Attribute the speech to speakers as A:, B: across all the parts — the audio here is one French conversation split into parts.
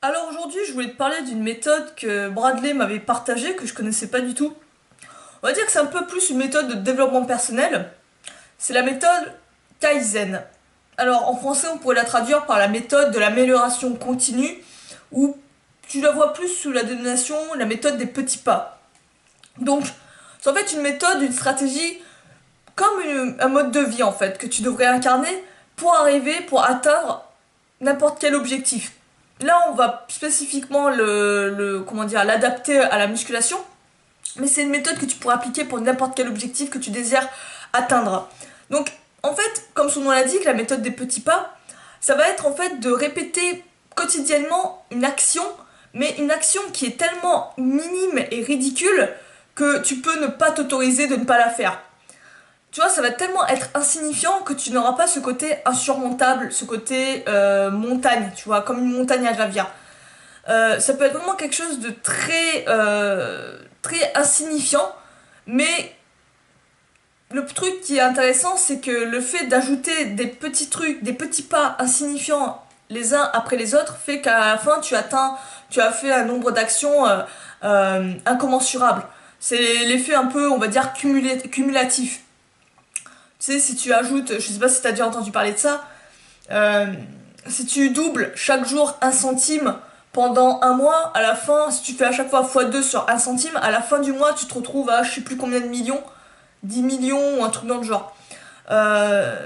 A: Alors aujourd'hui, je voulais te parler d'une méthode que Bradley m'avait partagée, que je connaissais pas du tout. On va dire que c'est un peu plus une méthode de développement personnel. C'est la méthode Kaizen. Alors en français, on pourrait la traduire par la méthode de l'amélioration continue, ou tu la vois plus sous la dénomination la méthode des petits pas. Donc, c'est en fait une méthode, une stratégie, comme un mode de vie en fait, que tu devrais incarner pour atteindre n'importe quel objectif. Là, on va spécifiquement comment dire, l'adapter à la musculation, mais c'est une méthode que tu pourras appliquer pour n'importe quel objectif que tu désires atteindre. Donc, en fait, comme son nom l'indique, la méthode des petits pas, ça va être en fait de répéter quotidiennement une action, mais une action qui est tellement minime et ridicule que tu peux ne pas t'autoriser de ne pas la faire. Tu vois, ça va tellement être insignifiant que tu n'auras pas ce côté insurmontable, ce côté montagne, tu vois, comme une montagne à gravir. Ça peut être vraiment quelque chose de très insignifiant, mais le truc qui est intéressant, c'est que le fait d'ajouter des petits trucs, des petits pas insignifiants les uns après les autres, fait qu'à la fin, tu as fait un nombre d'actions incommensurable. C'est l'effet un peu, on va dire, cumulatif. Tu sais, si tu ajoutes, je sais pas si t'as déjà entendu parler de ça, euh, si tu doubles chaque jour 1 centime pendant un mois, à la fin, si tu fais à chaque fois x2 sur 1 centime, à la fin du mois, tu te retrouves à je sais plus combien de millions, 10 millions ou un truc dans le genre.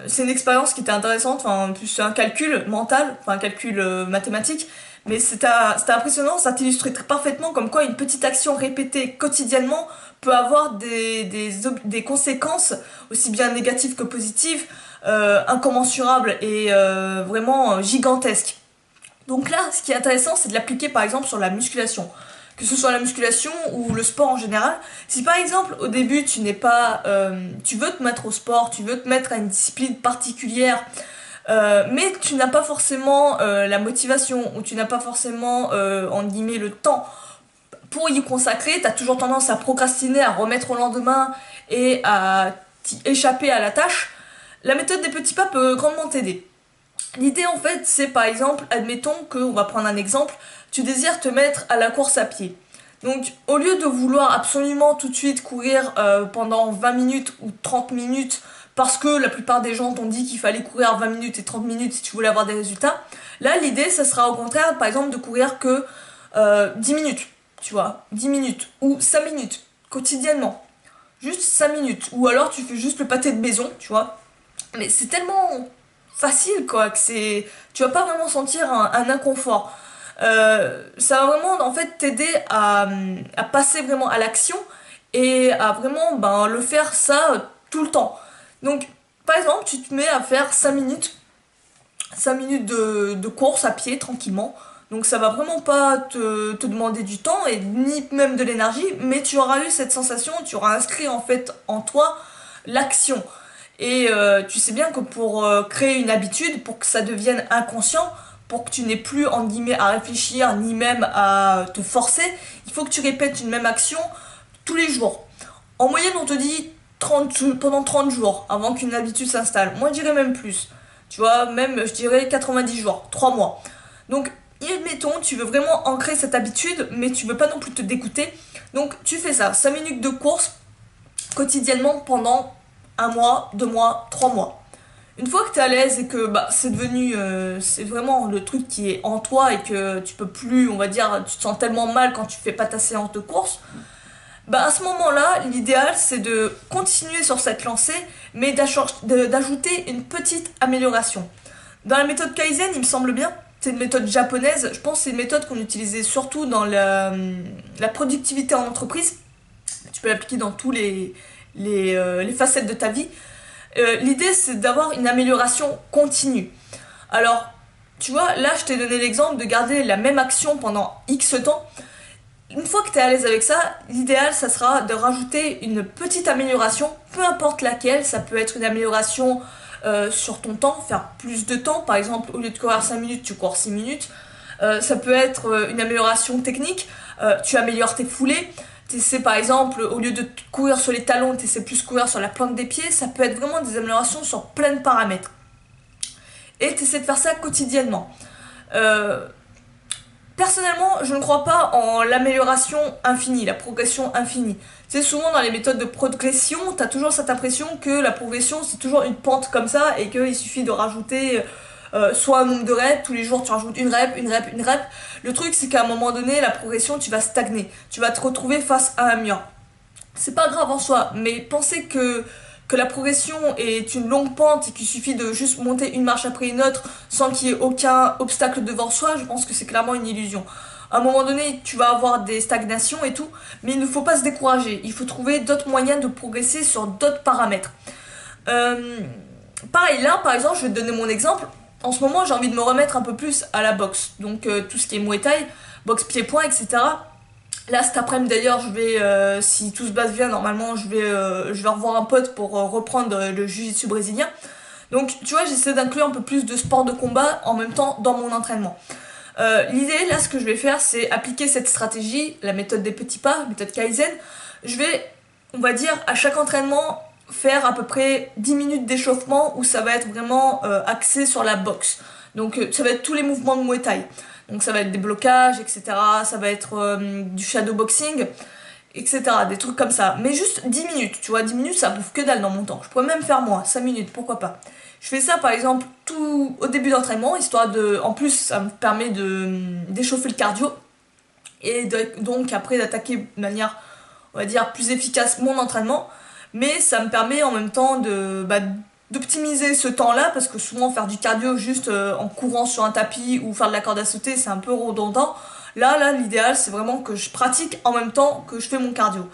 A: C'est une expérience qui était intéressante, enfin, en plus c'est un calcul mental, enfin un calcul mathématique, mais c'était impressionnant, ça t'illustrait très parfaitement comme quoi une petite action répétée quotidiennement peut avoir des conséquences aussi bien négatives que positives, incommensurables et vraiment gigantesques. Donc là, ce qui est intéressant, c'est de l'appliquer par exemple sur la musculation. Que ce soit la musculation ou le sport en général. Si par exemple au début tu n'es pas, tu veux te mettre au sport, tu veux te mettre à une discipline particulière, mais tu n'as pas forcément la motivation ou tu n'as pas forcément en guillemets le temps pour y consacrer, t'as toujours tendance à procrastiner, à remettre au lendemain et à t'y échapper à la tâche, la méthode des petits pas peut grandement t'aider. L'idée en fait, c'est par exemple, admettons que, on va prendre un exemple, tu désires te mettre à la course à pied. Donc au lieu de vouloir absolument tout de suite courir pendant 20 minutes ou 30 minutes, parce que la plupart des gens t'ont dit qu'il fallait courir 20 minutes et 30 minutes si tu voulais avoir des résultats, là l'idée ça sera au contraire par exemple de courir que 10 minutes, tu vois, 10 minutes ou 5 minutes quotidiennement. Juste 5 minutes. Ou alors tu fais juste le pâté de maison, tu vois. Mais c'est tellement facile quoi que tu vas pas vraiment sentir un inconfort. Ça va vraiment en fait t'aider à passer vraiment à l'action et à vraiment le faire ça tout le temps. Donc par exemple tu te mets à faire 5 minutes de course à pied tranquillement. Donc ça va vraiment pas te demander du temps et ni même de l'énergie, mais tu auras eu cette sensation, tu auras inscrit en fait en toi l'action. Et tu sais bien que pour créer une habitude, pour que ça devienne inconscient, pour que tu n'aies plus en guillemets à réfléchir ni même à te forcer, il faut que tu répètes une même action tous les jours. En moyenne, on te dit pendant 30 jours avant qu'une habitude s'installe. Moi, je dirais même plus. Tu vois, même je dirais 90 jours, 3 mois. Donc, admettons, tu veux vraiment ancrer cette habitude, mais tu veux pas non plus te dégoûter. Donc, tu fais ça, 5 minutes de course quotidiennement pendant 1 mois, 2 mois, 3 mois. Une fois que tu es à l'aise et que c'est devenu, c'est vraiment le truc qui est en toi et que tu peux plus, on va dire, tu te sens tellement mal quand tu fais pas ta séance de course, à ce moment-là, l'idéal c'est de continuer sur cette lancée, mais d'ajouter une petite amélioration. Dans la méthode Kaizen, il me semble bien, c'est une méthode japonaise, je pense que c'est une méthode qu'on utilisait surtout dans la productivité en entreprise. Tu peux l'appliquer dans tous les facettes de ta vie. L'idée c'est d'avoir une amélioration continue. Alors, tu vois, là je t'ai donné l'exemple de garder la même action pendant X temps. Une fois que tu es à l'aise avec ça, l'idéal ça sera de rajouter une petite amélioration, peu importe laquelle, ça peut être une amélioration sur ton temps, faire plus de temps, par exemple au lieu de courir 5 minutes, tu cours 6 minutes. Ça peut être une amélioration technique, tu améliores tes foulées, t'essaies par exemple, au lieu de courir sur les talons, t'essaies plus courir sur la plante des pieds, ça peut être vraiment des améliorations sur plein de paramètres. Et t'essaies de faire ça quotidiennement. Euh, Personnellement, je ne crois pas en l'amélioration infinie, la progression infinie. C'est souvent dans les méthodes de progression, t'as toujours cette impression que la progression c'est toujours une pente comme ça et qu'il suffit de rajouter soit un nombre de reps, tous les jours tu rajoutes une rep, une rep, une rep. Le truc c'est qu'à un moment donné, la progression tu vas stagner, tu vas te retrouver face à un mur. C'est pas grave en soi, mais penser que la progression est une longue pente et qu'il suffit de juste monter une marche après une autre sans qu'il y ait aucun obstacle devant soi, je pense que c'est clairement une illusion. À un moment donné, tu vas avoir des stagnations et tout, mais il ne faut pas se décourager. Il faut trouver d'autres moyens de progresser sur d'autres paramètres. Euh, Pareil, là, par exemple, je vais te donner mon exemple. En ce moment, j'ai envie de me remettre un peu plus à la boxe. Donc, tout ce qui est Muay Thai, boxe pied-point, etc. Là, cet après-midi d'ailleurs, je vais, si tout se passe bien, normalement, je vais revoir un pote pour reprendre le jiu-jitsu brésilien. Donc, tu vois, j'essaie d'inclure un peu plus de sport de combat en même temps dans mon entraînement. L'idée, là, ce que je vais faire, c'est appliquer cette stratégie, la méthode des petits pas, méthode Kaizen. Je vais, on va dire, à chaque entraînement, faire à peu près 10 minutes d'échauffement où ça va être vraiment axé sur la boxe. Donc, ça va être tous les mouvements de Muay Thai. Donc ça va être des blocages, etc. Ça va être du shadowboxing, etc. Des trucs comme ça. Mais juste 10 minutes, tu vois, 10 minutes ça bouffe que dalle dans mon temps. Je pourrais même faire moins, 5 minutes, pourquoi pas. Je fais ça par exemple tout au début d'entraînement, histoire de... En plus ça me permet d'échauffer le cardio. Et donc après d'attaquer de manière, on va dire, plus efficace mon entraînement. Mais ça me permet en même temps d'optimiser ce temps-là parce que souvent faire du cardio juste en courant sur un tapis ou faire de la corde à sauter c'est un peu redondant. Là, l'idéal c'est vraiment que je pratique en même temps que je fais mon cardio.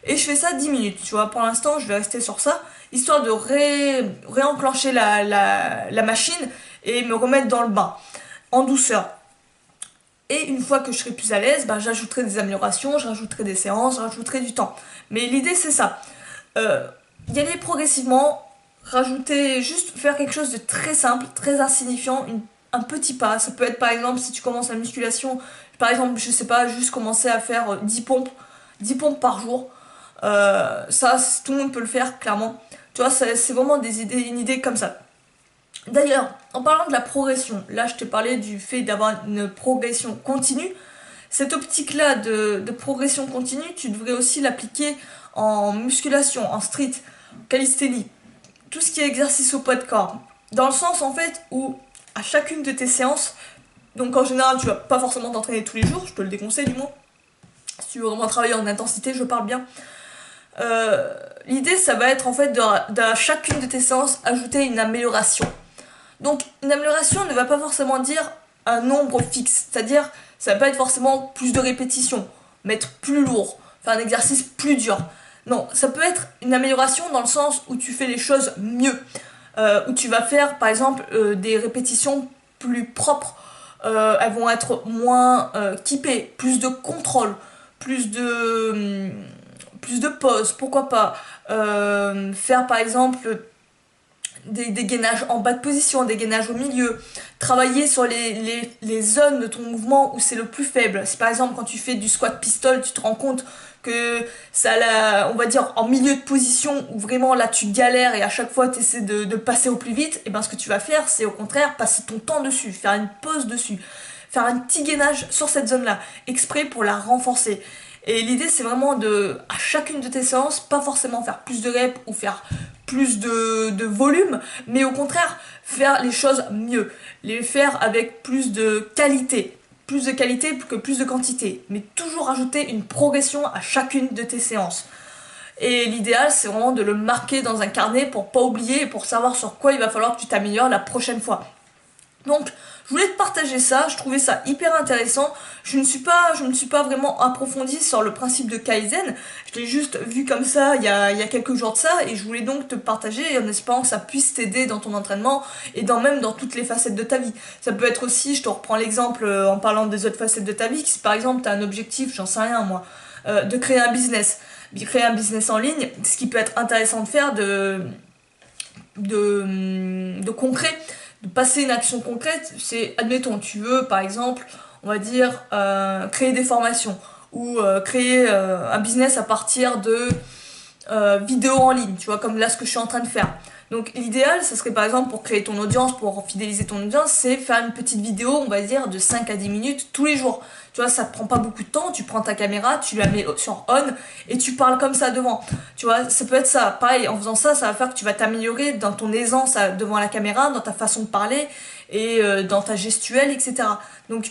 A: Et je fais ça 10 minutes, tu vois, pour l'instant je vais rester sur ça, histoire de réenclencher la machine et me remettre dans le bain, en douceur. Et une fois que je serai plus à l'aise, j'ajouterai des améliorations, je rajouterai des séances, je rajouterai du temps. Mais l'idée c'est ça. Y aller progressivement, rajouter, juste faire quelque chose de très simple, très insignifiant, un petit pas. Ça peut être par exemple si tu commences la musculation, par exemple, je sais pas, juste commencer à faire 10 pompes par jour. Ça, tout le monde peut le faire, clairement. Tu vois, c'est vraiment une idée comme ça. D'ailleurs, en parlant de la progression, là je te parlais du fait d'avoir une progression continue. Cette optique-là de progression continue, tu devrais aussi l'appliquer en musculation, en street, calisthénie, tout ce qui est exercice au poids de corps. Dans le sens en fait où à chacune de tes séances, donc en général tu vas pas forcément t'entraîner tous les jours, je te le déconseille du moins. Si tu veux vraiment travailler en intensité, je parle bien. L'idée ça va être en fait de chacune de tes séances ajouter une amélioration. Donc une amélioration ne va pas forcément dire un nombre fixe, c'est-à-dire ça va pas être forcément plus de répétitions, mettre plus lourd, faire un exercice plus dur. Non, ça peut être une amélioration dans le sens où tu fais les choses mieux, où tu vas faire par exemple des répétitions plus propres, elles vont être moins typées, plus de contrôle, plus de, plus de pauses, pourquoi pas. Faire par exemple des gainages en bas de position, des gainages au milieu, travailler sur les zones de ton mouvement où c'est le plus faible. Si par exemple quand tu fais du squat pistol, tu te rends compte que on va dire en milieu de position où vraiment là tu galères et à chaque fois tu essaies de passer au plus vite, et ben ce que tu vas faire c'est au contraire passer ton temps dessus, faire une pause dessus, faire un petit gainage sur cette zone là, exprès pour la renforcer. Et l'idée c'est vraiment à chacune de tes séances, pas forcément faire plus de reps ou faire plus de volume, mais au contraire faire les choses mieux, les faire avec plus de qualité que plus de quantité, mais toujours rajouter une progression à chacune de tes séances. Et l'idéal c'est vraiment de le marquer dans un carnet pour pas oublier et pour savoir sur quoi il va falloir que tu t'améliores la prochaine fois. Donc, je voulais te partager ça, je trouvais ça hyper intéressant. Je ne me suis pas vraiment approfondie sur le principe de Kaizen. Je l'ai juste vu comme ça il y a quelques jours de ça et je voulais donc te partager en espérant que ça puisse t'aider dans ton entraînement et même dans toutes les facettes de ta vie. Ça peut être aussi, je te reprends l'exemple en parlant des autres facettes de ta vie, si par exemple tu as un objectif, j'en sais rien moi, de créer un business. Créer un business en ligne, ce qui peut être intéressant de faire de concret, de passer une action concrète, c'est, admettons, tu veux par exemple, on va dire, créer des formations ou créer un business à partir de vidéos en ligne, tu vois, comme là ce que je suis en train de faire. Donc l'idéal, ça serait par exemple pour créer ton audience, pour fidéliser ton audience, c'est faire une petite vidéo, on va dire, de 5 à 10 minutes tous les jours. Tu vois, ça te prend pas beaucoup de temps, tu prends ta caméra, tu la mets sur on et tu parles comme ça devant. Tu vois, ça peut être ça. Pareil, en faisant ça, ça va faire que tu vas t'améliorer dans ton aisance devant la caméra, dans ta façon de parler et dans ta gestuelle, etc. Donc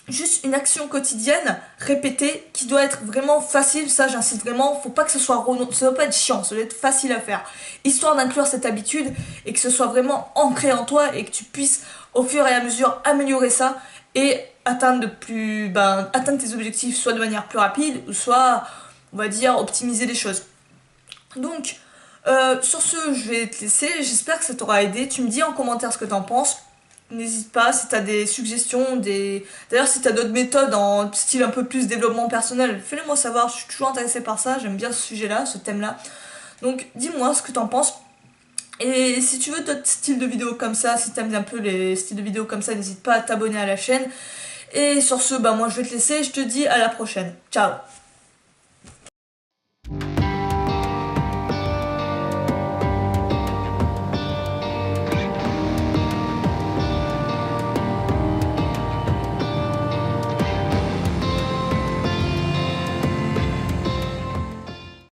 A: juste une action quotidienne répétée qui doit être vraiment facile, ça j'insiste vraiment, faut pas que ce soit ça doit pas être chiant, ça doit être facile à faire, histoire d'inclure cette habitude et que ce soit vraiment ancré en toi et que tu puisses au fur et à mesure améliorer ça et atteindre tes objectifs soit de manière plus rapide ou soit on va dire optimiser les choses. Donc sur ce je vais te laisser, j'espère que ça t'aura aidé, tu me dis en commentaire ce que t'en penses. N'hésite pas si t'as des suggestions, d'ailleurs si t'as d'autres méthodes en style un peu plus développement personnel, fais-le moi savoir, je suis toujours intéressée par ça, j'aime bien ce sujet-là, ce thème-là. Donc dis-moi ce que t'en penses. Et si tu veux d'autres styles de vidéos comme ça, si t'aimes un peu les styles de vidéos comme ça, n'hésite pas à t'abonner à la chaîne. Et sur ce, bah moi je vais te laisser, je te dis à la prochaine. Ciao!